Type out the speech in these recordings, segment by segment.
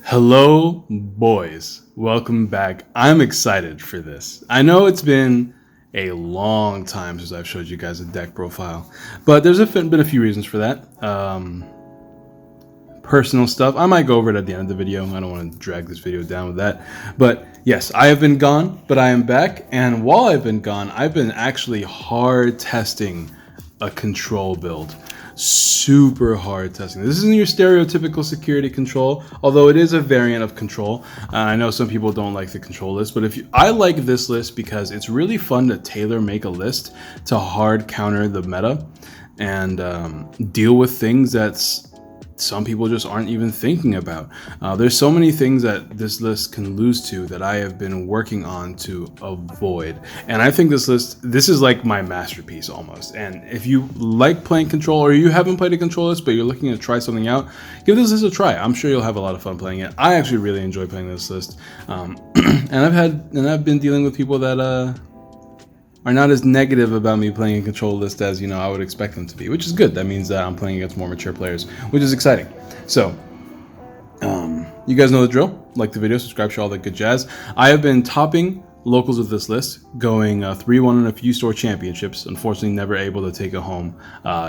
Hello, boys. Welcome back. I'm excited for this. I know it's been a long time since I've showed you guys a deck profile, but there's been a few reasons for that. Personal stuff. I might go over it at the end of the video. I don't want to drag this video down with that. But yes, I have been gone, but I am back. And while I've been gone, I've been actually hard testing a control build. Super hard testing. This isn't your stereotypical security control, although it is a variant of control. I know some people don't like the control list, but I like this list because it's really fun to tailor make a list to hard counter the meta and deal with things that's some people just aren't even thinking about. There's so many things that this list can lose to that I have been working on to avoid. And I think this is like my masterpiece almost. And if you like playing control or you haven't played a control list, but you're looking to try something out, give this list a try. I'm sure you'll have a lot of fun playing it. I actually really enjoy playing this list. And I've been dealing with people that, are not as negative about me playing a control list as, I would expect them to be, which is good. That means that I'm playing against more mature players, which is exciting. So, you guys know the drill. Like the video, subscribe, share all that good jazz. I have been topping locals with this list, going 3-1 in a few store championships. Unfortunately, never able to take it home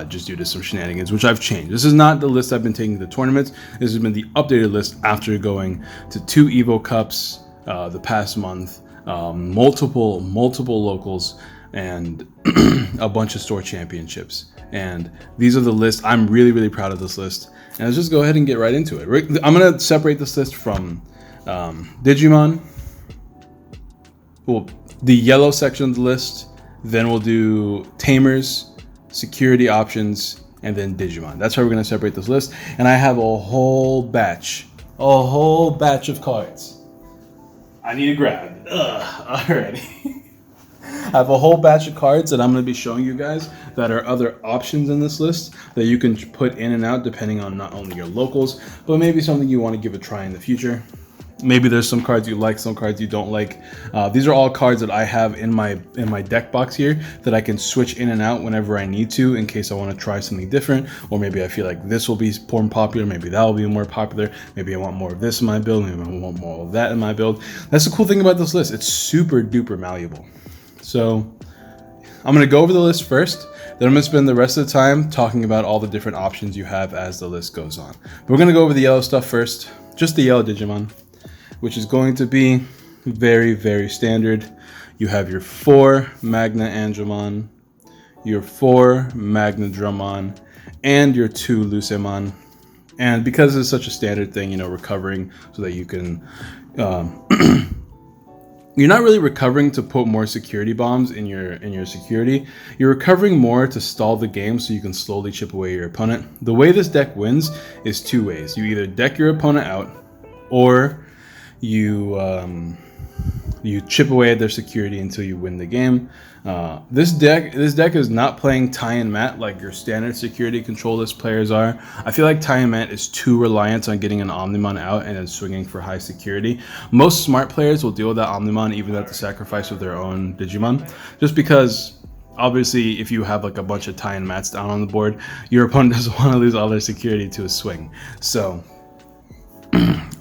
just due to some shenanigans, which I've changed. This is not the list I've been taking to the tournaments. This has been the updated list after going to 2 Evo Cups the past month. Multiple locals and a bunch of store championships, and these are the lists. I'm really proud of this list, and let's just go ahead and get right into it. I'm gonna separate this list from Digimon, well, the yellow section of the list, then we'll do Tamers, security options, and then Digimon. That's how we're gonna separate this list, and I have a whole batch of cards I need to grab. Already. I have a whole batch of cards that I'm going to be showing you guys that are other options in this list that you can put in and out depending on not only your locals, but maybe something you want to give a try in the future. Maybe there's some cards you like, some cards you don't like. These are all cards that I have in my deck box here that I can switch in and out whenever I need to in case I want to try something different, or maybe I feel like this will be more popular, maybe that will be more popular, maybe I want more of this in my build, maybe I want more of that in my build. That's the cool thing about this list. It's super duper malleable. So I'm going to go over the list first, then I'm going to spend the rest of the time talking about all the different options you have as the list goes on. But we're going to go over the yellow stuff first, just the yellow Digimon, which is going to be very standard. You have your 4 Magna Angemon, your 4 Magna Drummon, and your 2 Lucemon. And because it's such a standard thing, recovering so that you can... you're not really recovering to put more security bombs in your security. You're recovering more to stall the game so you can slowly chip away your opponent. The way this deck wins is 2 ways. You either deck your opponent out, or you chip away at their security until you win the game. This deck is not playing tie and mat like your standard security control list players are. I feel like tie and mat is too reliant on getting an Omnimon out and then swinging for high security. Most smart players will deal with that Omnimon even at the sacrifice of their own Digimon, just because obviously if you have like a bunch of tie and mats down on the board, your opponent doesn't want to lose all their security to a swing. So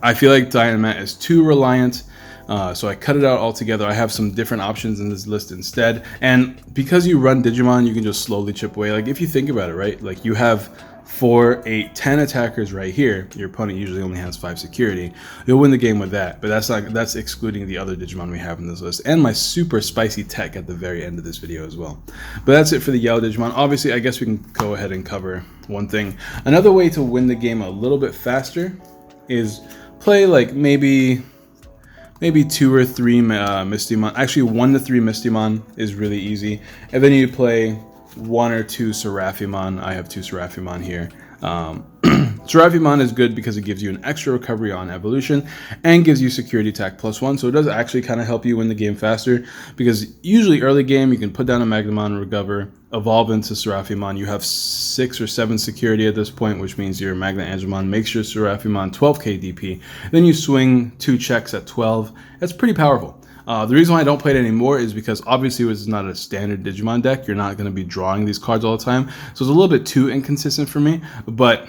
I feel like Dynamite is too reliant, so I cut it out altogether. I have some different options in this list instead, and because you run Digimon, you can just slowly chip away. Like if you think about it, right? Like you have 4, 8, 10 attackers right here. Your opponent usually only has 5 security. You'll win the game with that, but that's excluding the other Digimon we have in this list, and my super spicy tech at the very end of this video as well. But that's it for the yellow Digimon. Obviously, I guess we can go ahead and cover one thing. Another way to win the game a little bit faster is play like maybe 2 or 3 Mistymon. Actually, 1 to 3 Mistymon is really easy, and then you play 1 or 2 Seraphimon. I have 2 Seraphimon here. Seraphimon is good because it gives you an extra recovery on evolution and gives you security attack +1, so it does actually kind of help you win the game faster, because usually early game you can put down a Magnamon, recover, evolve into Seraphimon. You have 6 or 7 security at this point, which means your Magna Angemon makes your Seraphimon 12k DP. Then you swing 2 checks at 12. That's pretty powerful. The reason why I don't play it anymore is because obviously this is not a standard Digimon deck. You're not going to be drawing these cards all the time, so it's a little bit too inconsistent for me. But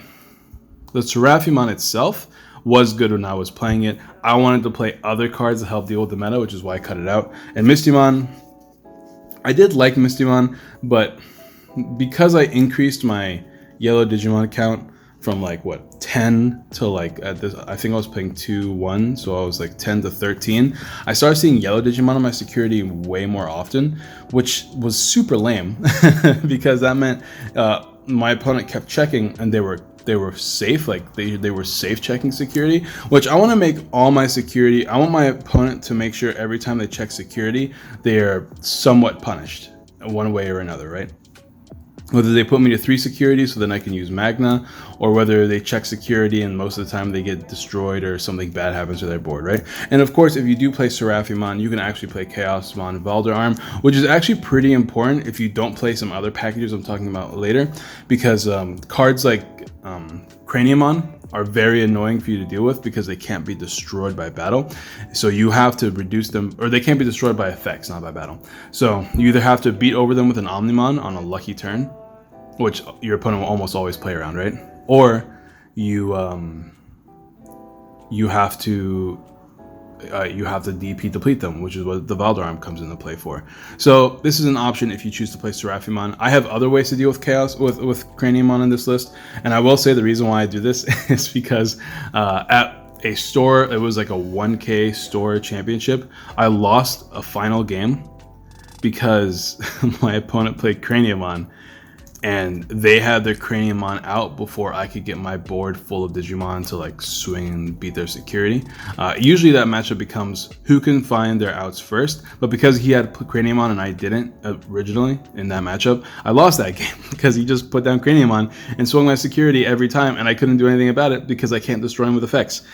the Seraphimon itself was good when I was playing it. I wanted to play other cards to help deal with the meta, which is why I cut it out. And Mistymon, I did like Mistymon, but because I increased my yellow Digimon count from like what 10 to like at this, I think I was playing 2-1, so I was like 10 to 13. I started seeing yellow Digimon on my security way more often, which was super lame because that meant my opponent kept checking and they were safe, like they were safe checking security, which I want to make all my security. I want my opponent to make sure every time they check security, they are somewhat punished one way or another, right? Whether they put me to 3 security so then I can use Magna, or whether they check security and most of the time they get destroyed or something bad happens to their board, right? And of course, if you do play Seraphimon, you can actually play Chaosmon Valderarm, which is actually pretty important if you don't play some other packages I'm talking about later, because cards like Craniumon are very annoying for you to deal with because they can't be destroyed by battle. So you have to reduce them, or they can't be destroyed by effects, not by battle. So you either have to beat over them with an Omnimon on a lucky turn, which your opponent will almost always play around, right? Or you have to DP deplete them, which is what the Valderarm comes into play for. So this is an option if you choose to play Seraphimon. I have other ways to deal with Chaos with Craniumon in this list, and I will say the reason why I do this is because at a store, it was like a 1K store championship, I lost a final game because my opponent played Craniumon and they had their Craniumon out before I could get my board full of Digimon to like swing and beat their security. Usually that matchup becomes who can find their outs first, but because he had Craniumon and I didn't originally in that matchup, I lost that game because he just put down Craniumon and swung my security every time, and I couldn't do anything about it because I can't destroy him with effects.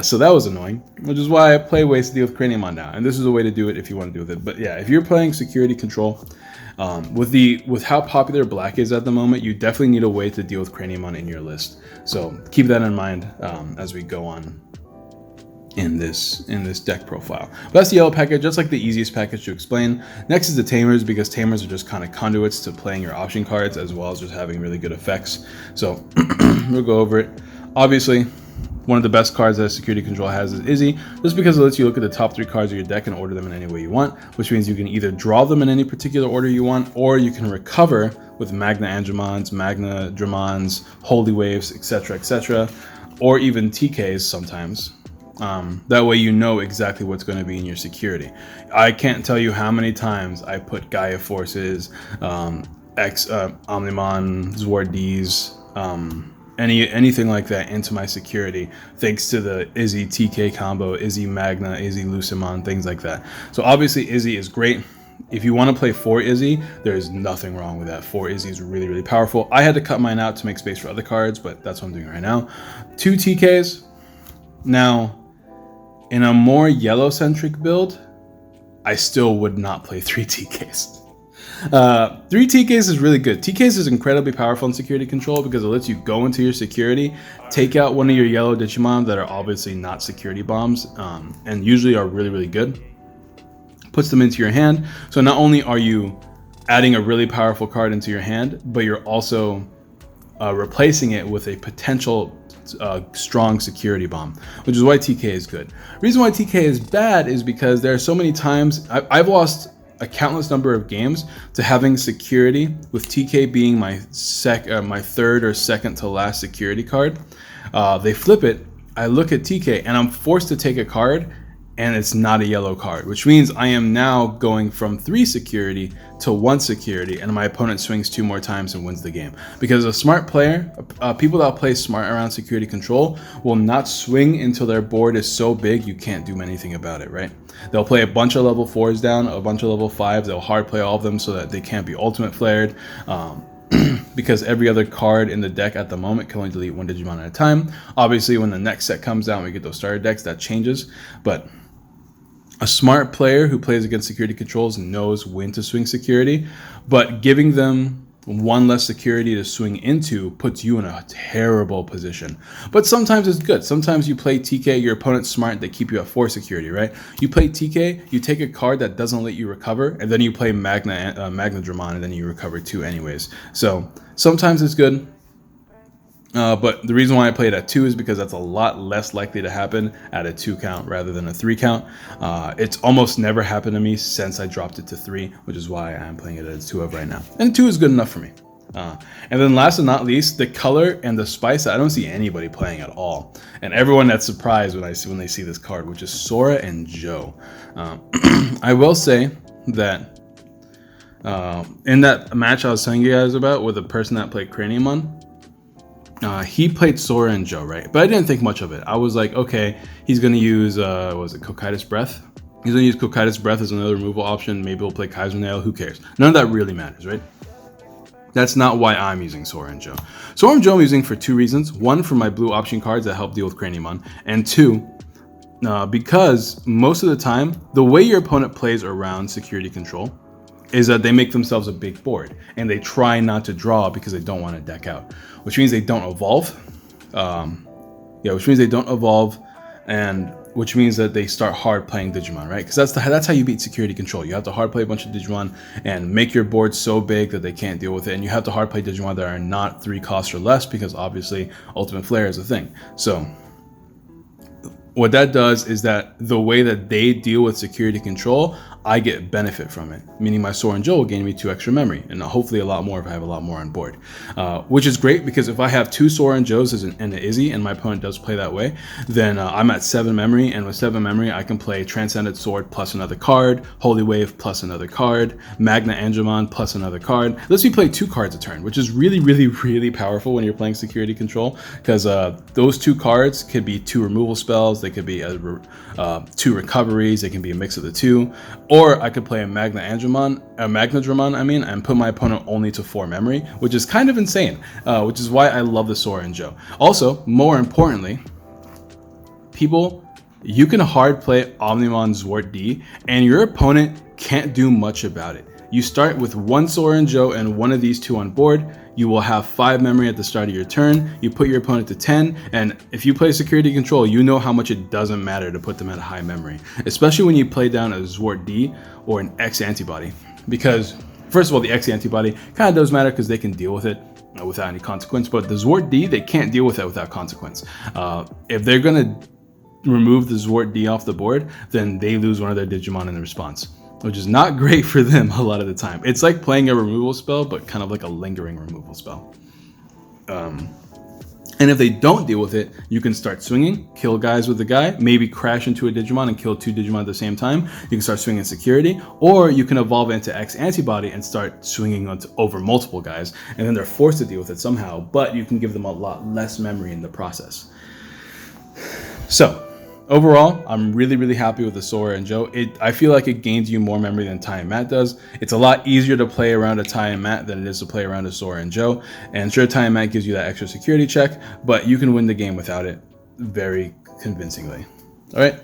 So that was annoying, which is why I play ways to deal with Craniumon now, and this is a way to do it if you want to do with it. But yeah, if you're playing security control, with how popular black is at the moment, you definitely need a way to deal with Craniumon in your list. So keep that in mind as we go on in this deck profile. But that's the yellow package. That's like the easiest package to explain. Next is the Tamers, because Tamers are just kind of conduits to playing your option cards as well as just having really good effects. So we'll go over it. Obviously, one of the best cards that Security Control has is Izzy, just because it lets you look at the top 3 cards of your deck and order them in any way you want, which means you can either draw them in any particular order you want, or you can recover with Magna Angemons, Magna Dramons, Holy Waves, etc., or even TKs sometimes. That way you know exactly what's going to be in your security. I can't tell you how many times I put Gaia Forces, Omnimon, Zwardies, anything like that into my security, thanks to the Izzy TK combo, Izzy Magna, Izzy Lucimon, things like that. So obviously Izzy is great. If you want to play 4 Izzy, there's nothing wrong with that. 4 Izzy is really, really powerful. I had to cut mine out to make space for other cards, but that's what I'm doing right now. 2 TKs. Now, in a more yellow-centric build, I still would not play 3 TKs. 3 TKs is really good. TKs is incredibly powerful in security control because it lets you go into your security, take out one of your yellow Digimon that are obviously not security bombs, and usually are really, really good. Puts them into your hand. So not only are you adding a really powerful card into your hand, but you're also replacing it with a potential strong security bomb, which is why TK is good. The reason why TK is bad is because there are so many times I've lost a countless number of games to having security, with TK being my 3rd or 2nd to last security card. They flip it, I look at TK, and I'm forced to take a card, and it's not a yellow card, which means I am now going from 3 security to 1 security, and my opponent swings 2 more times and wins the game. Because a smart player, people that play smart around security control, will not swing until their board is so big you can't do anything about it, right? They'll play a bunch of level 4s down, a bunch of level 5s, they'll hard play all of them so that they can't be ultimate flared, because every other card in the deck at the moment can only delete 1 Digimon at a time. Obviously, when the next set comes out and we get those starter decks, that changes, but a smart player who plays against security controls knows when to swing security, but giving them 1 less security to swing into puts you in a terrible position. But sometimes it's good. Sometimes you play TK, your opponent's smart, they keep you at 4 security, right? You play TK, you take a card that doesn't let you recover, and then you play Magna Dramon, and then you recover 2 anyways. So sometimes it's good. But the reason why I play it at 2 is because that's a lot less likely to happen at a 2 count rather than a 3 count. It's almost never happened to me since I dropped it to 3, which is why I'm playing it at 2 of right now. And 2 is good enough for me. And then last but not least, the color and the spice, I don't see anybody playing at all. And everyone that's surprised when they see this card, which is Sora and Joe. I will say that in that match I was telling you guys about with the person that played Craniumon, he played Sora and Joe, right? But I didn't think much of it. I was like, okay, he's going to use, Cocytus Breath? He's going to use Cocytus Breath as another removal option. Maybe he'll play Kaiser Nail. Who cares? None of that really matters, right? That's not why I'm using Sora and Joe. Sora and Joe I'm using for 2 reasons. 1, for my blue option cards that help deal with Craniumon. And 2, because most of the time, the way your opponent plays around security control is that they make themselves a big board and they try not to draw because they don't want to deck out, which means they don't evolve. Which means they don't evolve, and which means that they start hard playing Digimon, right? Because that's how you beat security control. You have to hard play a bunch of Digimon and make your board so big that they can't deal with it, and you have to hard play Digimon that are not 3 costs or less, because obviously Ultimate Flare is a thing. So what that does is that the way that they deal with security control, I get benefit from it, meaning my Sora and Joe will gain me 2 extra memory, and hopefully a lot more if I have a lot more on board, which is great, because if I have 2 Sora and Joes and an Izzy, and my opponent does play that way, then I'm at 7 memory, and with 7 memory I can play Transcended Sword plus another card, Holy Wave plus another card, Magna Angemon plus another card. Lets me play 2 cards a turn, which is really, really, really powerful when you're playing security control, because those 2 cards could be 2 removal spells, they could be 2 recoveries, they can be a mix of the 2, or I could play a Magna Dramon, and put my opponent only to 4 memory, which is kind of insane, which is why I love the Sora and Joe. Also, more importantly, you can hard play Omnimon Zwart D, and your opponent can't do much about it. You start with 1 Sora and Joe and 1 of these 2 on board. You will have 5 memory at the start of your turn. You put your opponent to 10, and if you play security control, you know how much it doesn't matter to put them at a high memory, especially when you play down a Zwart D or an X-antibody. Because, first of all, the X-antibody kind of does matter because they can deal with it without any consequence, but the Zwart D, they can't deal with it without consequence. If they're going to remove the Zwart D off the board, then they lose one of their Digimon in the response, which is not great for them a lot of the time. It's like playing a removal spell, but kind of like a lingering removal spell. And if they don't deal with it, you can start swinging, kill guys with the guy, maybe crash into a Digimon and kill 2 Digimon at the same time. You can start swinging security, or you can evolve into X-antibody and start swinging over multiple guys, and then they're forced to deal with it somehow, but you can give them a lot less memory in the process. So, overall, I'm really, really happy with the Sora and Joe. I feel like it gains you more memory than Tai and Mat does. It's a lot easier to play around a Tai and Mat than it is to play around a Sora and Joe. And sure, Tai and Mat gives you that extra security check, but you can win the game without it very convincingly. All right,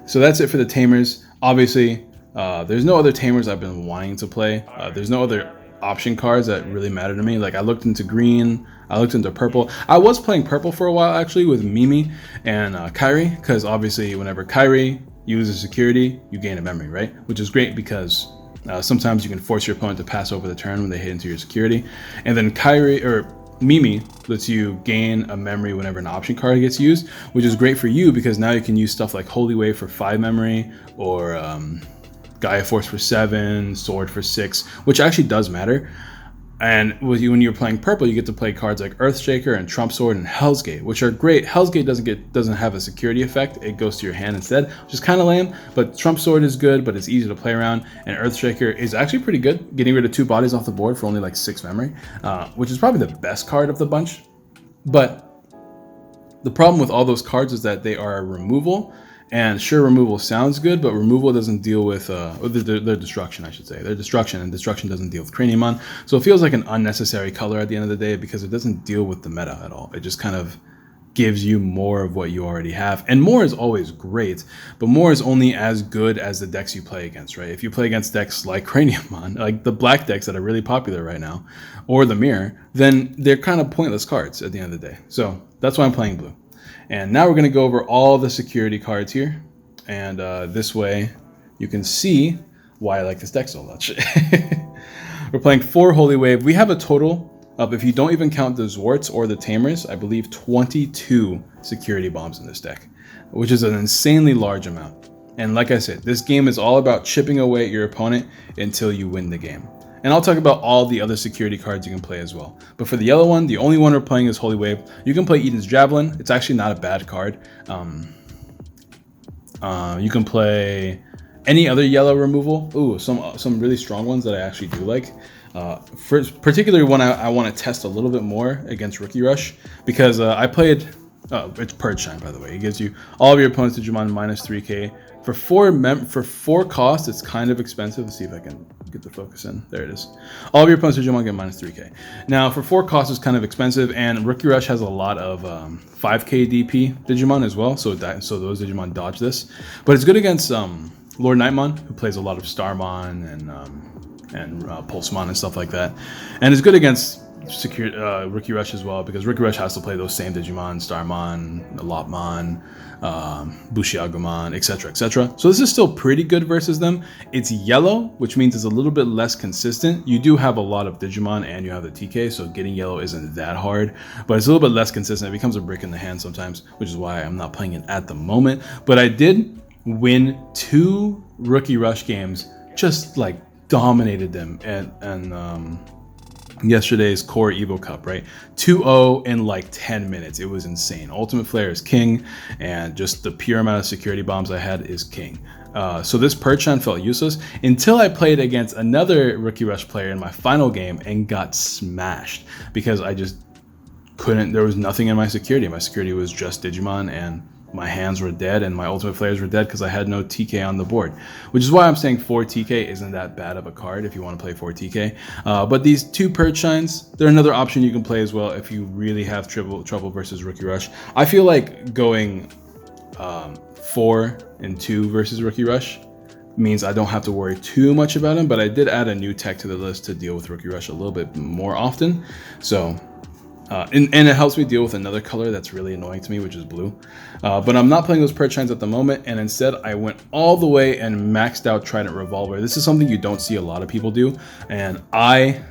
so that's it for the Tamers. Obviously, there's no other Tamers I've been wanting to play. There's no other option cards that really matter to me. Like, I looked into green, I looked into purple. I was playing purple for a while actually with Mimi and Kairi, because obviously whenever Kairi uses security, you gain a memory, right? Which is great because sometimes you can force your opponent to pass over the turn when they hit into your security. And then Mimi lets you gain a memory whenever an option card gets used, which is great for you because now you can use stuff like Holy Wave for 5 memory, or Gaia Force for 7, Sword for 6, which actually does matter. And when you're playing purple, you get to play cards like Earthshaker and Trump Sword and Hell's Gate, which are great. Hell's Gate doesn't have a security effect; it goes to your hand instead, which is kind of lame. But Trump Sword is good, but it's easy to play around. And Earthshaker is actually pretty good, getting rid of 2 bodies off the board for only like 6 memory, which is probably the best card of the bunch. But the problem with all those cards is that they are removal. And sure, removal sounds good, but removal doesn't deal with their destruction, I should say. Their destruction, and destruction doesn't deal with Craniumon. So it feels like an unnecessary color at the end of the day because it doesn't deal with the meta at all. It just kind of gives you more of what you already have. And more is always great, but more is only as good as the decks you play against, right? If you play against decks like Craniumon, like the black decks that are really popular right now, or the Mirror, then they're kind of pointless cards at the end of the day. So that's why I'm playing blue. And now we're going to go over all the security cards here. And this way you can see why I like this deck so much. We're playing 4 Holy Wave. We have a total if you don't even count the Zwarts or the Tamers, I believe 22 security bombs in this deck, which is an insanely large amount. And like I said, this game is all about chipping away at your opponent until you win the game. And I'll talk about all the other security cards you can play as well. But for the yellow one, the only one we're playing is Holy Wave. You can play Eden's Javelin. It's actually not a bad card. You can play any other yellow removal. Ooh, some really strong ones that I actually do like. Particularly one I want to test a little bit more against Rookie Rush, because I played. It's Purge Shine, by the way. It gives you all of your opponent's Digimon minus 3k. For four costs, it's kind of expensive. Let's see if I can get the focus in. There it is. All of your opponent's Digimon get minus 3k. Now, for 4 costs, it's kind of expensive, and Rookie Rush has a lot of 5k DP Digimon as well, so those Digimon dodge this. But it's good against Lord Nightmon, who plays a lot of Starmon and Pulsemon and stuff like that. And it's good against Rookie Rush as well, because Rookie Rush has to play those same Digimon, Starmon, Lopmon, Bushiagumon, etc., etc. So this is still pretty good versus them. It's yellow, which means it's a little bit less consistent. You do have a lot of Digimon and you have the TK, so getting yellow isn't that hard, but it's a little bit less consistent. It becomes a brick in the hand sometimes, which is why I'm not playing it at the moment. But I did win 2 Rookie Rush games, just like dominated them, and yesterday's Core Evo Cup, right? 2-0 in like 10 minutes. It was insane. Ultimate Flare is king, and just the pure amount of security bombs I had is king. So this Purge Shine felt useless until I played against another Rookie Rush player in my final game and got smashed because I just couldn't. There was nothing in my security. My security was just Digimon, and my hands were dead, and my ultimate flares were dead because I had no TK on the board, which is why I'm saying 4 TK isn't that bad of a card if you want to play 4 TK. But these 2 Purge Shines, they're another option you can play as well if you really have trouble versus Rookie Rush. I feel like going 4 and 2 versus Rookie Rush means I don't have to worry too much about him, but I did add a new tech to the list to deal with Rookie Rush a little bit more often. So and it helps me deal with another color that's really annoying to me, which is blue. But I'm not playing those Purge Shines at the moment, and instead I went all the way and maxed out Trident Revolver. This is something you don't see a lot of people do, and I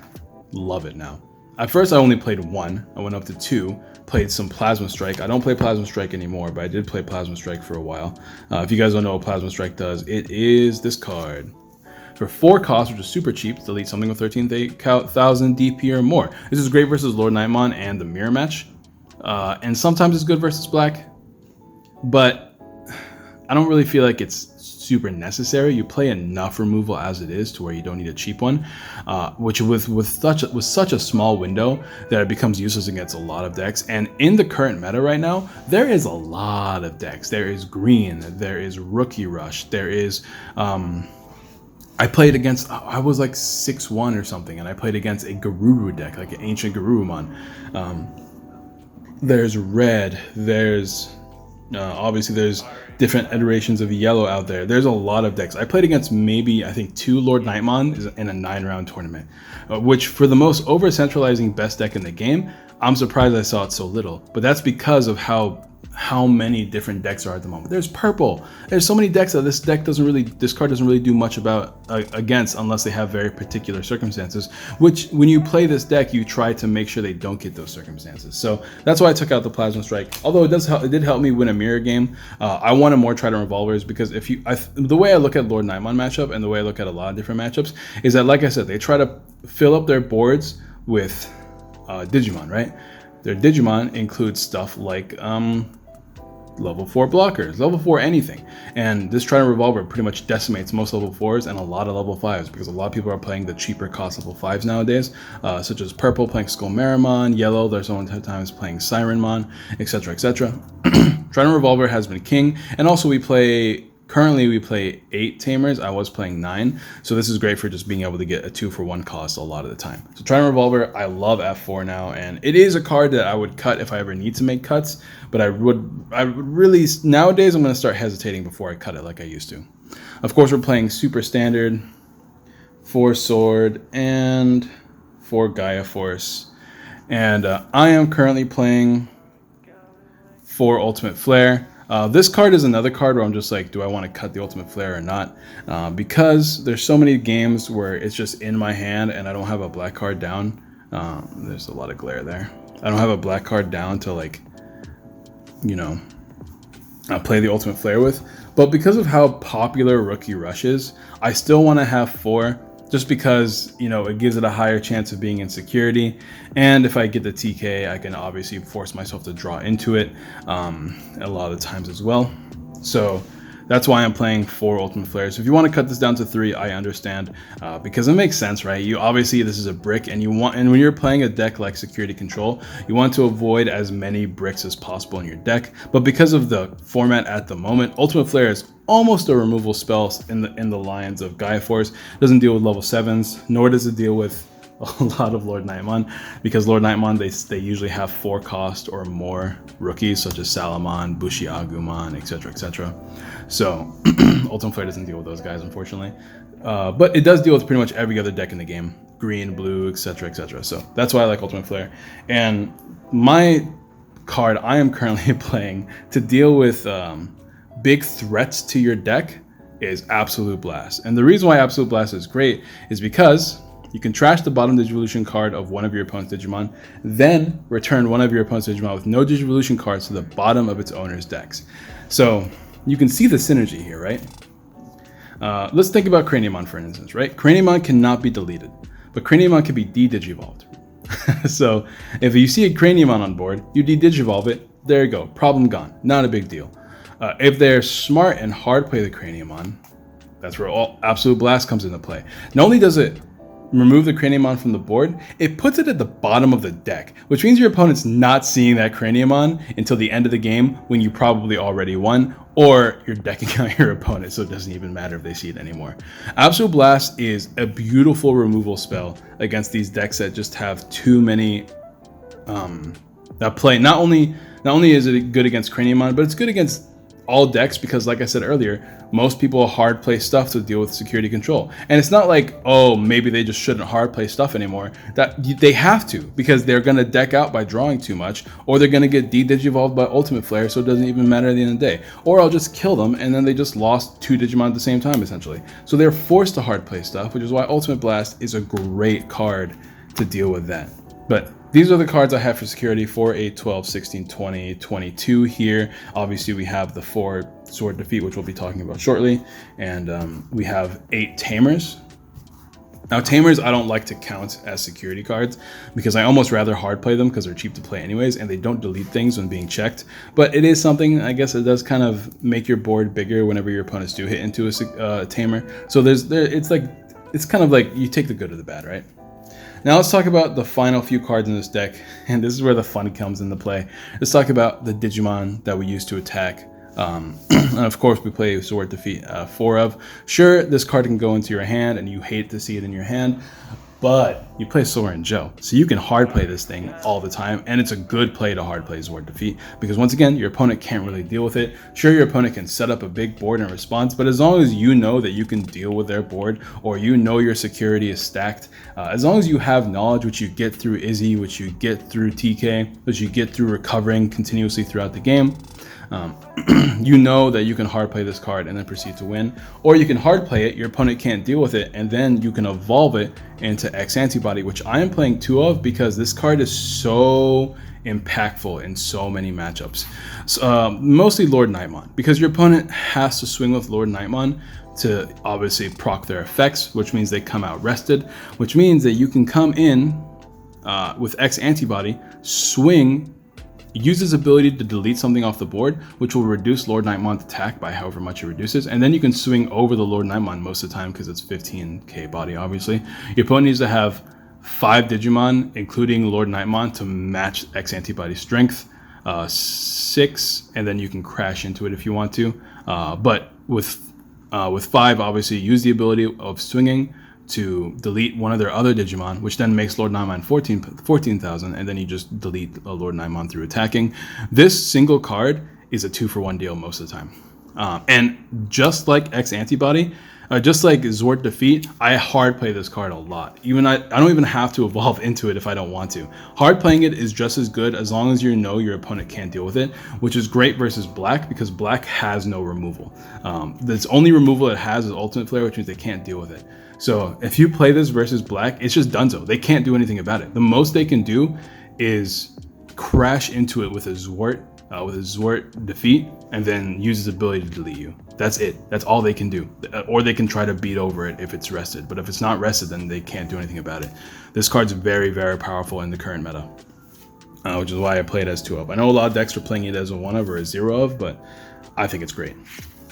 love it now. At first I only played 1. I went up to 2, played some Plasma Strike. I don't play Plasma Strike anymore, but I did play Plasma Strike for a while. If you guys don't know what Plasma Strike does, it is this card. For 4 costs, which is super cheap, delete something with 13,000 DP or more. This is great versus Lord Nightmon and the mirror match. And sometimes it's good versus black, but I don't really feel like it's super necessary. You play enough removal as it is to where you don't need a cheap one, which with such a small window that it becomes useless against a lot of decks. And in the current meta right now, there is a lot of decks. There is green, there is Rookie Rush, there is I played against, I was like 6-1 or something, and I played against a Garuru deck, like an ancient Garurumon. There's red, there's, obviously there's different iterations of yellow out there. There's a lot of decks. I played against maybe, I think, 2 Lord Nightmon in a 9-round tournament, which for the most over-centralizing best deck in the game, I'm surprised I saw it so little. But that's because of how many different decks are at the moment. There's purple. There's so many decks that this card doesn't really do much about against unless they have very particular circumstances, which when you play this deck, you try to make sure they don't get those circumstances. So that's why I took out the Plasma Strike. Although it did help me win a mirror game. I wanted more Trident Revolvers because the way I look at Lord Nightmon matchup and the way I look at a lot of different matchups is that, like I said, they try to fill up their boards with Digimon, right? Their Digimon includes stuff like level 4 blockers, level 4 anything, and this Trident Revolver pretty much decimates most level 4s and a lot of level 5s because a lot of people are playing the cheaper cost level 5s nowadays, such as purple playing Skullmarimon, yellow there's sometimes playing Sirenmon, etc., etc. Trident Revolver has been king, and also currently we play 8 Tamers. I was playing 9, so this is great for just being able to get a 2-for-1 cost a lot of the time. So Trident Revolver, I love F4 now, and it is a card that I would cut if I ever need to make cuts, but I would really, nowadays I'm going to start hesitating before I cut it like I used to. Of course, we're playing Super Standard, 4 Sword, and 4 Gaia Force, and I am currently playing 4 Ultimate Flare. This card is another card where I'm just like, do I want to cut the Ultimate Flare or not? Because there's so many games where it's just in my hand and I don't have a black card down. There's a lot of glare there. I don't have a black card down to, like, you know, play the Ultimate Flare with. But because of how popular Rookie Rush is, I still want to have 4, just because, you know, it gives it a higher chance of being in security. And if I get the TK, I can obviously force myself to draw into it a lot of the times as well. So that's why I'm playing 4 Ultimate Flares. If you want to cut this down to 3, I understand, because it makes sense, right? You obviously, this is a brick, and when you're playing a deck like Security Control, you want to avoid as many bricks as possible in your deck. But because of the format at the moment, Ultimate Flare is almost a removal spell in the lines of Gaia Force. It doesn't deal with level 7s, nor does it deal with a lot of Lord Nightmon, because Lord Nightmon, they usually have 4 cost or more rookies, such as Salamon, Bushi Agumon, etc., etc. So Ultimate Flare doesn't deal with those guys, unfortunately, but it does deal with pretty much every other deck in the game: green, blue, etc., etc. So that's why I like Ultimate Flare. And my card I am currently playing to deal with big threats to your deck is Absolute Blast. And the reason why Absolute Blast is great is because you can trash the bottom Digivolution card of one of your opponent's Digimon, then return one of your opponent's Digimon with no Digivolution cards to the bottom of its owner's decks. So you can see the synergy here, right? Let's think about Craniumon, for instance, right? Craniumon cannot be deleted, but Craniumon can be de-digivolved. So if you see a Craniumon on board, you de-digivolve it, there you go, problem gone, not a big deal. If they're smart and hard play the Craniumon, that's where Absolute Blast comes into play. Not only does it remove the Craniumon from the board, it puts it at the bottom of the deck, which means your opponent's not seeing that Craniumon until the end of the game, when you probably already won, or you're decking out your opponent, so it doesn't even matter if they see it anymore. Absolute Blast is a beautiful removal spell against these decks that just have too many that play. Not only is it good against Craniumon, but it's good against all decks, because like I said earlier, most people hard play stuff to deal with Security Control. And it's not like, oh, maybe they just shouldn't hard play stuff anymore. That they have to, because they're going to deck out by drawing too much, or they're going to get de-digivolved by Ultimate Flare, so it doesn't even matter at the end of the day. Or I'll just kill them, and then they just lost 2 Digimon at the same time, essentially. So they're forced to hard play stuff, which is why Ultimate Blast is a great card to deal with that. But these are the cards I have for security: 4, 8, 12, 16, 20, 22 here. Obviously, we have the 4 Sword Defeat, which we'll be talking about shortly. And we have 8 Tamers. Now, Tamers I don't like to count as security cards, because I almost rather hard play them, because they're cheap to play anyways, and they don't delete things when being checked. But it is something, I guess it does kind of make your board bigger whenever your opponents do hit into a Tamer. So it's kind of like you take the good or the bad, right? Now let's talk about the final few cards in this deck, and this is where the fun comes into play. Let's talk about the Digimon that we use to attack. And of course, we play Sword Defeat 4 of. Sure, this card can go into your hand, and you hate to see it in your hand, but you play Sora and Joe, so you can hard play this thing all the time, and it's a good play to hard play Sword Defeat, because once again, your opponent can't really deal with it. Sure, your opponent can set up a big board in response, but as long as you know that you can deal with their board, or you know your security is stacked, as long as you have knowledge, which you get through Izzy, which you get through TK, which you get through recovering continuously throughout the game, you know that you can hard play this card and then proceed to win. Or you can hard play it, your opponent can't deal with it, and then you can evolve it into X-Antibody, which I am playing 2 of, because this card is so impactful in so many matchups. So, mostly Lord Nightmon, because your opponent has to swing with Lord Nightmon to obviously proc their effects, which means they come out rested, which means that you can come in with X-Antibody, swing, use his ability to delete something off the board, which will reduce Lord Nightmon's attack by however much it reduces, and then you can swing over the Lord Nightmon most of the time, because it's 15k body, obviously. Your opponent needs to have 5 Digimon, including Lord Nightmon, to match X-Antibody strength, 6, and then you can crash into it if you want to. But with 5, obviously, use the ability of swinging to delete one of their other Digimon, which then makes Lord Nightmon 14,000, and then you just delete a Lord Nightmon through attacking. This single card is a 2-for-1 deal most of the time. And just like x-antibody, just like Zwart Defeat, I hard play this card a lot. I don't even have to evolve into it if I don't want to. Hard playing it is just as good as long as you know your opponent can't deal with it, which is great versus black because black has no removal. The only removal it has is Ultimate Flare, which means they can't deal with it. So if you play this versus black, it's just donezo. They can't do anything about it. The most they can do is crash into it with a Zwart Defeat, and then use his ability to delete you. That's it. That's all they can do. Or they can try to beat over it if it's rested. But if it's not rested, then they can't do anything about it. This card's very, very powerful in the current meta, which is why I play it as 2 of. I know a lot of decks are playing it as a 1 of or a 0 of, but I think it's great.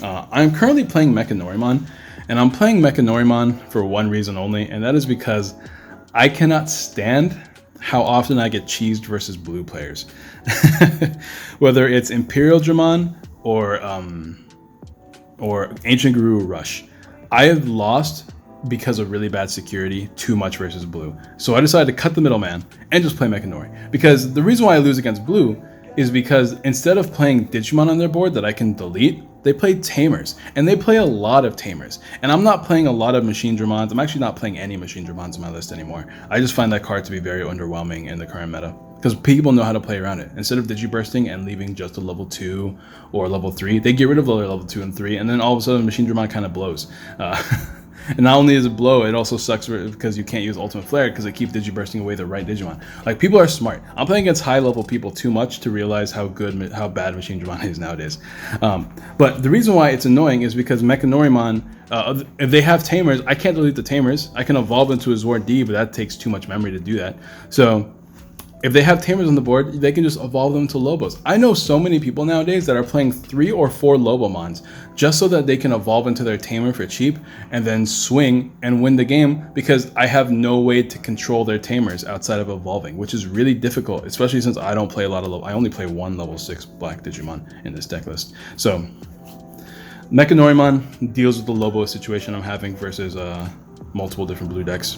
I'm currently playing Mechanorimon, and I'm playing Mechanorimon for one reason only, and that is because I cannot stand how often I get cheesed versus blue players. Whether it's Imperial Dramon or Ancient Guru Rush. I have lost because of really bad security too much versus blue. So I decided to cut the middleman and just play Mechanori. Because the reason why I lose against blue is because instead of playing Digimon on their board that I can delete, they play Tamers, and they play a lot of Tamers. And I'm not playing a lot of Machine Dramons. I'm actually not playing any Machine Dramons on my list anymore. I just find that card to be very underwhelming in the current meta, because people know how to play around it. Instead of Digibursting and leaving just a level 2 or level 3, they get rid of the level 2 and 3, and then all of a sudden Machine Dramon kind of blows. And not only does it blow, it also sucks because you can't use Ultimate Flare because they keep Digibursting away the right Digimon. Like, people are smart. I'm playing against high-level people too much to realize how bad Machine Dramon is nowadays. But the reason why it's annoying is because Mechanorimon, if they have Tamers, I can't delete the Tamers. I can evolve into a Zwart D, but that takes too much memory to do that. So if they have Tamers on the board, they can just evolve them to Lobos. I know so many people nowadays that are playing 3 or 4 Lobomons just so that they can evolve into their Tamer for cheap and then swing and win the game, because I have no way to control their Tamers outside of evolving, which is really difficult, especially since I don't play a lot of I only play 1 level 6 black Digimon in this deck list. So Mechanorimon deals with the Lobo situation I'm having versus multiple different blue decks.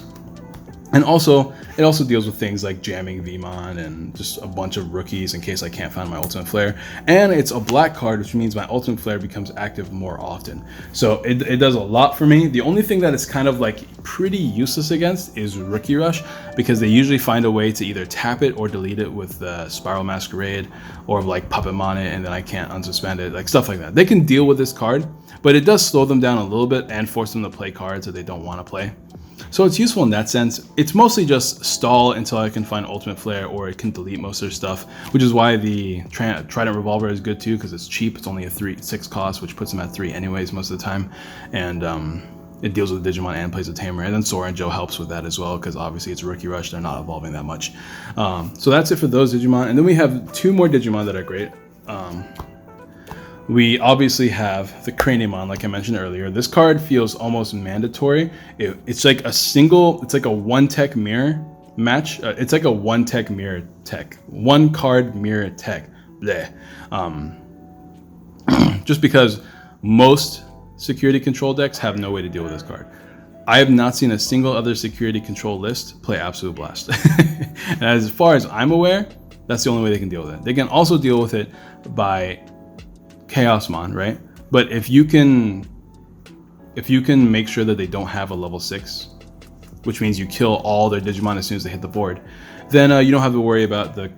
And also, it also deals with things like jamming Vmon and just a bunch of rookies in case I can't find my Ultimate Flare. And it's a black card, which means my Ultimate Flare becomes active more often. So it does a lot for me. The only thing that it's kind of like pretty useless against is Rookie Rush, because they usually find a way to either tap it or delete it with the Spiral Masquerade, or like Puppetmon it and then I can't unsuspend it, like stuff like that. They can deal with this card, but it does slow them down a little bit and force them to play cards that they don't want to play. So it's useful in that sense. It's mostly just stall until I can find Ultimate Flare, or it can delete most of their stuff, which is why the Trident Revolver is good too, because it's cheap. It's only a 6 cost, which puts them at 3 anyways most of the time. And it deals with Digimon and plays a Tamer. And then Sora and Joe helps with that as well, because obviously it's Rookie Rush. They're not evolving that much. So that's it for those Digimon. And then we have 2 more Digimon that are great. We obviously have the Craniumon, like I mentioned earlier. This card feels almost mandatory. It's like a 1 tech mirror match. It's like a 1 tech mirror tech. 1 card mirror tech. Bleh. Just because most security control decks have no way to deal with this card. I have not seen a single other security control list play Absolute Blast. And as far as I'm aware, that's the only way they can deal with it. They can also deal with it by Chaosmon, right? But if you can make sure that they don't have a level 6, which means you kill all their Digimon as soon as they hit the board, then you don't have to worry about the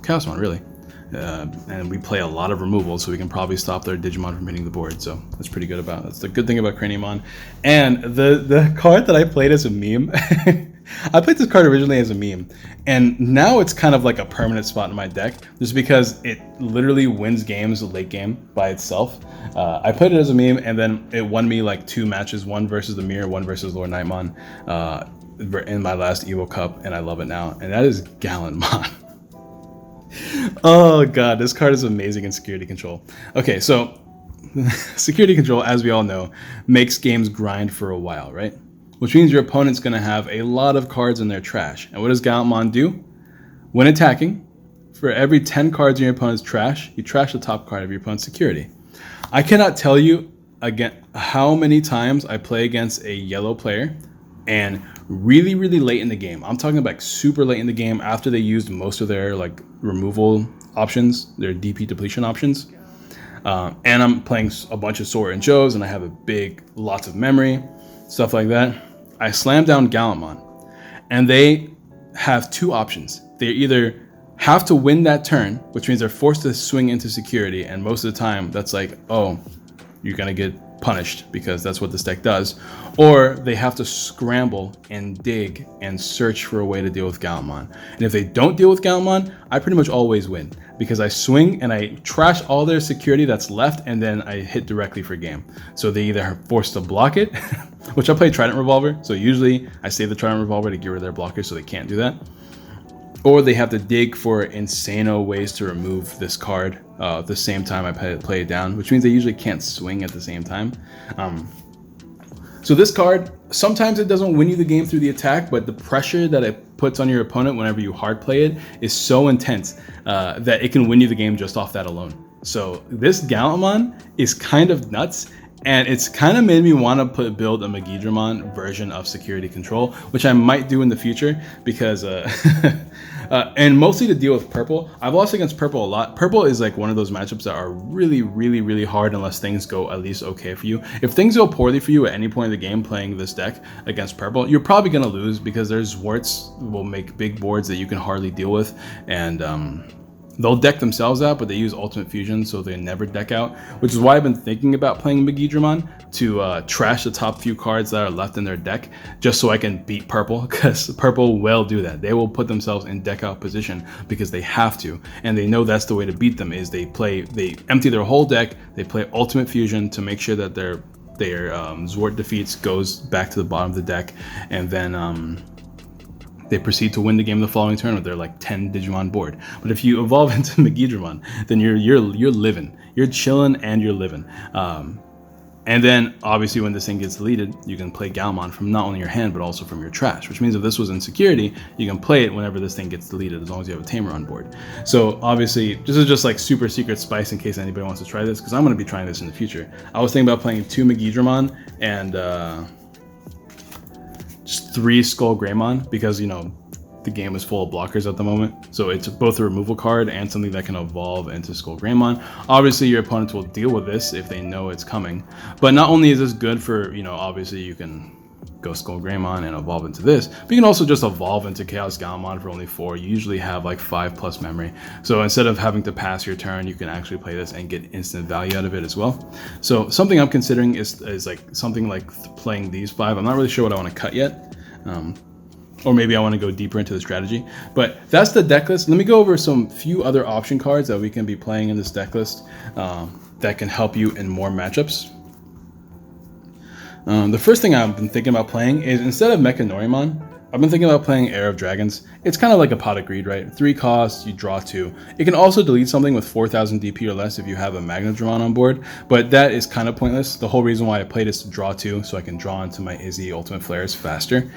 Chaosmon really. And we play a lot of removals, so we can probably stop their Digimon from hitting the board. So that's pretty good that's the good thing about Craniumon. And the card that I played as a meme. I played this card originally as a meme, and now it's kind of like a permanent spot in my deck, just because it literally wins games late game by itself. I played it as a meme, and then it won me like 2 matches, 1 versus the Mirror, 1 versus Lord Nightmon, in my last Evo Cup, and I love it now. And that is Gallantmon. Oh god, this card is amazing in security control. Okay, so security control, as we all know, makes games grind for a while, right? Which means your opponent's going to have a lot of cards in their trash. And what does Gallantmon do? When attacking, for every 10 cards in your opponent's trash, you trash the top card of your opponent's security. I cannot tell you again how many times I play against a yellow player, and really, really late in the game, I'm talking about super late in the game, after they used most of their like removal options, their DP depletion options, and I'm playing a bunch of Sora and Joes, and I have lots of memory, stuff like that, I slam down Gallantmon, and they have two options. They either have to win that turn, which means they're forced to swing into security, and most of the time that's like, oh, you're gonna get punished because that's what this deck does, or they have to scramble and dig and search for a way to deal with Gallantmon. And if they don't deal with Gallantmon, I pretty much always win because I swing and I trash all their security that's left, and then I hit directly for game. So they either are forced to block it, which I play Trident Revolver, so usually I save the Trident Revolver to get rid of their blockers so they can't do that, or they have to dig for insano ways to remove this card at the same time I play it down, which means they usually can't swing at the same time. So this card, sometimes it doesn't win you the game through the attack, but the pressure that it puts on your opponent whenever you hard play it is so intense that it can win you the game just off that alone. So this Gallantmon is kind of nuts, and it's kind of made me want to build a Megidramon version of Security Control, which I might do in the future because, and mostly to deal with purple. I've lost against purple a lot. Purple is like one of those matchups that are really, really, really hard unless things go at least okay for you. If things go poorly for you at any point in the game playing this deck against purple, you're probably going to lose because their Zwarts will make big boards that you can hardly deal with, and they'll deck themselves out, but they use Ultimate Fusion, so they never deck out, which is why I've been thinking about playing Megidramon to trash the top few cards that are left in their deck, just so I can beat purple, because purple will do that. They will put themselves in deck out position because they have to, and they know that's the way to beat them, is they empty their whole deck, they play Ultimate Fusion to make sure that their Zwart defeats goes back to the bottom of the deck, and then they proceed to win the game the following turn with their like 10 Digimon board. But if you evolve into Megidramon, then you're living, you're chilling, and you're living. And then obviously when this thing gets deleted, you can play Gallantmon from not only your hand but also from your trash, which means if this was in security, you can play it whenever this thing gets deleted as long as you have a Tamer on board. So obviously this is just like super secret spice in case anybody wants to try this, because I'm going to be trying this in the future. I was thinking about playing 2 Megidramon and just 3 Skull Greymon, because you know the game is full of blockers at the moment, so it's both a removal card and something that can evolve into Skull Greymon. Obviously your opponents will deal with this if they know it's coming, but not only is this good for, you know, obviously you can go Skull Greymon and evolve into this, but you can also just evolve into Chaos Gallantmon for only 4. You usually have like 5+ memory, so instead of having to pass your turn, you can actually play this and get instant value out of it as well. So something I'm considering is like something like playing these 5. I'm not really sure what I want to cut yet, or maybe I want to go deeper into the strategy, but that's the deck list. Let me go over some few other option cards that we can be playing in this deck list that can help you in more matchups. The first thing I've been thinking about playing is, instead of Mechanorimon, I've been thinking about playing Heir of Dragons. It's kind of like a Pot of Greed, right? 3 costs, you draw 2. It can also delete something with 4,000 DP or less if you have a Magnadramon on board, but that is kind of pointless. The whole reason why I played is to draw 2, so I can draw into my Izzy Ultimate Flares faster.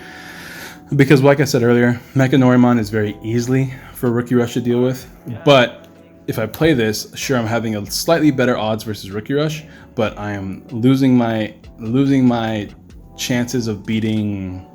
Because like I said earlier, Mechanorimon is very easily for Rookie Rush to deal with, but if I play this, sure, I'm having a slightly better odds versus Rookie Rush, but I am losing my chances of beating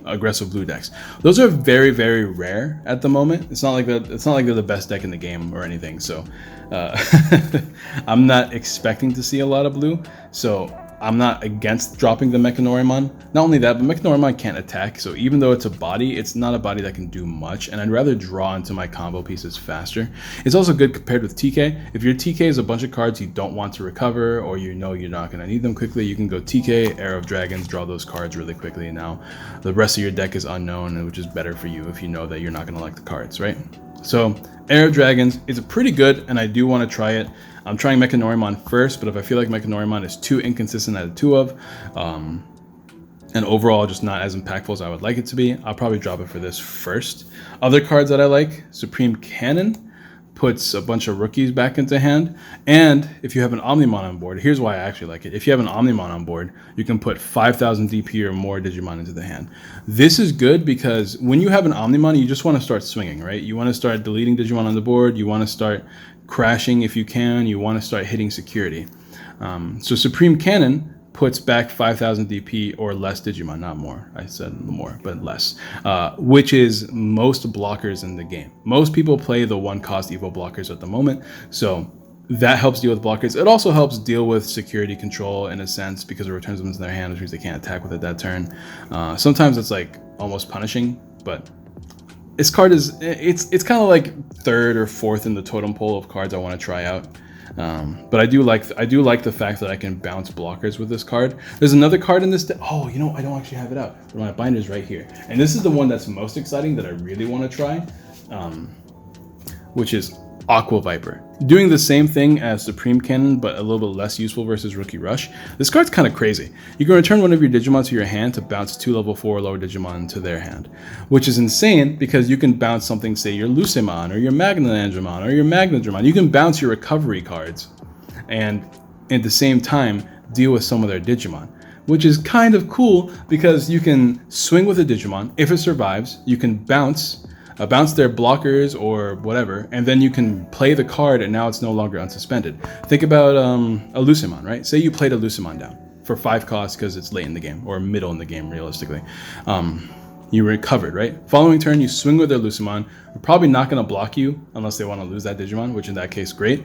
aggressive blue decks. Those are very, very rare at the moment. It's not like they're the best deck in the game or anything. So I'm not expecting to see a lot of blue. So I'm not against dropping the Mechanorimon. Not only that, but Mechanorimon can't attack, so even though it's a body, it's not a body that can do much, and I'd rather draw into my combo pieces faster. It's also good compared with TK. If your TK is a bunch of cards you don't want to recover, or you know you're not going to need them quickly, you can go TK, Heir of Dragons, draw those cards really quickly, and now the rest of your deck is unknown, which is better for you if you know that you're not going to like the cards, right? So Heir of Dragons is pretty good, and I do want to try it. I'm trying Mechanorimon first, but if I feel like Mechanorimon is too inconsistent at a 2 of, and overall just not as impactful as I would like it to be, I'll probably drop it for this first. Other cards that I like, Supreme Cannon puts a bunch of rookies back into hand, and if you have an Omnimon on board, here's why I actually like it. If you have an Omnimon on board, you can put 5,000 DP or more Digimon into the hand. This is good because when you have an Omnimon, you just want to start swinging, right? You want to start deleting Digimon on the board, you want to start crashing if you can, you want to start hitting security. So Supreme Cannon puts back 5,000 DP or less Digimon, not more. I said more, but less, which is most blockers in the game. Most people play the 1-cost Evo blockers at the moment, so that helps deal with blockers. It also helps deal with security control in a sense because it returns them into their hand, which means they can't attack with it that turn. Sometimes it's like almost punishing, but this card is it's kind of like third or fourth in the totem pole of cards I want to try out. But I do like the fact that I can bounce blockers with this card. There's another card in this deck. Oh, you know, I don't actually have it out, but my binder's right here, and this is the one that's most exciting that I really want to try, which is Aqua Viper. Doing the same thing as Supreme Cannon, but a little bit less useful versus Rookie Rush. This card's kind of crazy. You can return one of your Digimon to your hand to bounce 2 level 4 or lower Digimon to their hand, which is insane because you can bounce something, say your Lucemon or your Magnanandramon or your Magnadramon. You can bounce your recovery cards and at the same time deal with some of their Digimon, which is kind of cool because you can swing with a Digimon. If it survives, you can bounce their blockers or whatever, and then you can play the card and now it's no longer unsuspended. Think about a Lucemon, right? Say you played a Lucemon down for 5 costs because it's late in the game or middle in the game realistically. You recovered, right? Following turn, you swing with their Lucemon. They're probably not going to block you unless they want to lose that Digimon, which in that case, great.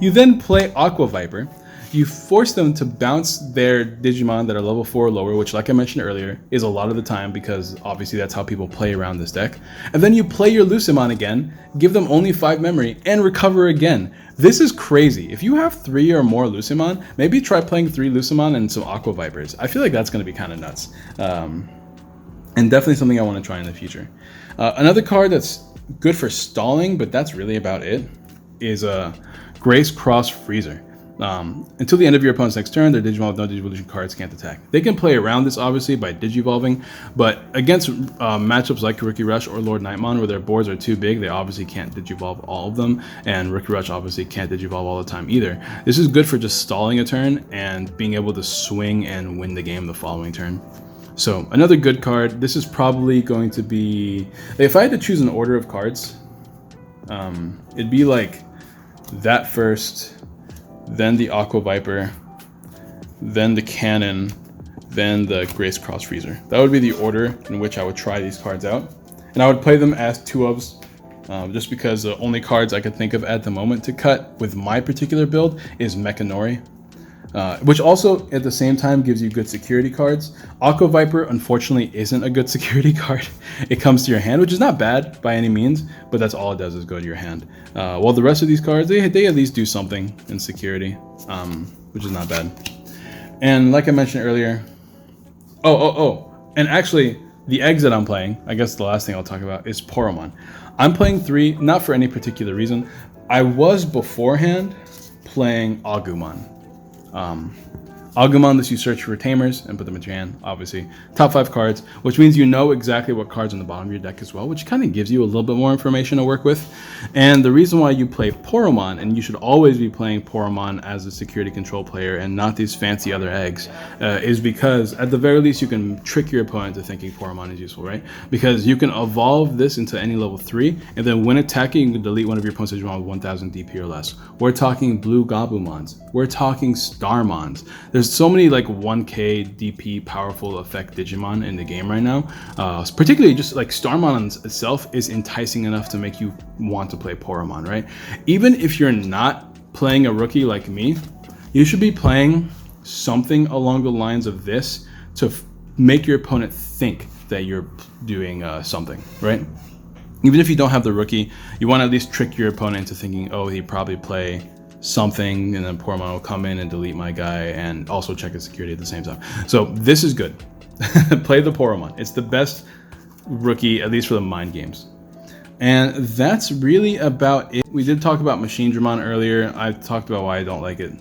You then play Aqua Viper. You force them to bounce their Digimon that are level 4 or lower, which like I mentioned earlier, is a lot of the time because obviously that's how people play around this deck. And then you play your Lucemon again, give them only 5 memory, and recover again. This is crazy. If you have 3 or more Lucemon, maybe try playing 3 Lucemon and some Aqua Vipers. I feel like that's going to be kind of nuts. And definitely something I want to try in the future. Another card that's good for stalling, but that's really about it, is Grace Cross Freezer. Until the end of your opponent's next turn, their Digimon with no Digivolution cards can't attack. They can play around this obviously by Digivolving, but against matchups like Rookie Rush or Lord Nightmon where their boards are too big, they obviously can't Digivolve all of them, and Rookie Rush obviously can't Digivolve all the time either. This is good for just stalling a turn and being able to swing and win the game the following turn. So another good card. This is probably going to be, if I had to choose an order of cards, it'd be like that first, then the Aqua Viper, then the Cannon, then the Grace Cross Freezer. That would be the order in which I would try these cards out. And I would play them as 2-ofs, just because the only cards I could think of at the moment to cut with my particular build is Mechanori, which also at the same time gives you good security cards. Aqua Viper unfortunately isn't a good security card. It comes to your hand, which is not bad by any means, but that's all it does is go to your hand. While the rest of these cards, they at least do something in security, which is not bad. And like I mentioned earlier, and actually the eggs that I'm playing, I guess the last thing I'll talk about is Poromon. I'm playing 3, not for any particular reason. I was beforehand playing Agumon. Agumon lets you search for Tamers and put them into your hand, obviously. Top 5 cards, which means you know exactly what cards on the bottom of your deck as well, which kind of gives you a little bit more information to work with. And the reason why you play Poromon, and you should always be playing Poromon as a security control player and not these fancy other eggs, is because at the very least you can trick your opponent to thinking Poromon is useful, right? Because you can evolve this into any level 3, and then when attacking, you can delete one of your opponent's Digimon with 1000 DP or less. We're talking Blue Gabumons. We're talking Starmons. There's so many like 1k DP powerful effect Digimon in the game right now. Particularly just like Starmon itself is enticing enough to make you want to play Poromon, right? Even if you're not playing a rookie like me, you should be playing something along the lines of this to make your opponent think that you're doing something, right? Even if you don't have the rookie, you want to at least trick your opponent into thinking, oh, he'd probably play something, and then Poromon will come in and delete my guy and also check his security at the same time. So this is good. Play the Poromon. It's the best rookie, at least for the mind games. And that's really about it. We did talk about Machine Dramon earlier. I talked about why I don't like it.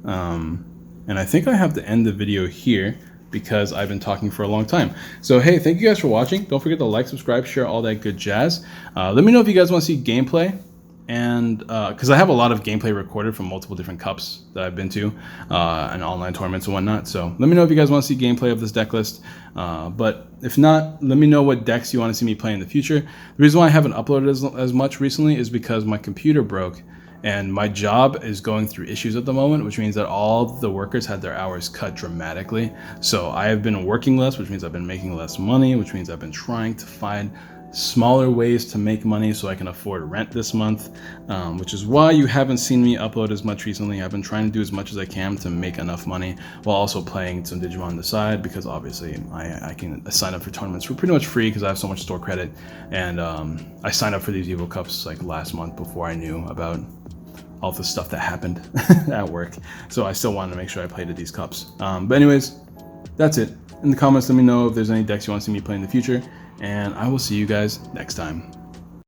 And I think I have to end the video here because I've been talking for a long time. So hey, thank you guys for watching. Don't forget to like, subscribe, share, all that good jazz. Let me know if you guys want to see gameplay. And because I have a lot of gameplay recorded from multiple different cups that I've been to and online tournaments and whatnot. So let me know if you guys want to see gameplay of this deck list. But if not, let me know what decks you want to see me play in the future. The reason why I haven't uploaded as much recently is because my computer broke and my job is going through issues at the moment, which means that all the workers had their hours cut dramatically. So I have been working less, which means I've been making less money, which means I've been trying to find smaller ways to make money so I can afford rent this month, which is why you haven't seen me upload as much recently. I've been trying to do as much as I can to make enough money while also playing some Digimon on the side, because obviously I can sign up for tournaments for pretty much free because I have so much store credit. And I signed up for these Evo Cups like last month before I knew about all the stuff that happened at work. So I still wanted to make sure I played at these cups. But anyways, that's it. In the comments, let me know if there's any decks you want to see me play in the future, and I will see you guys next time.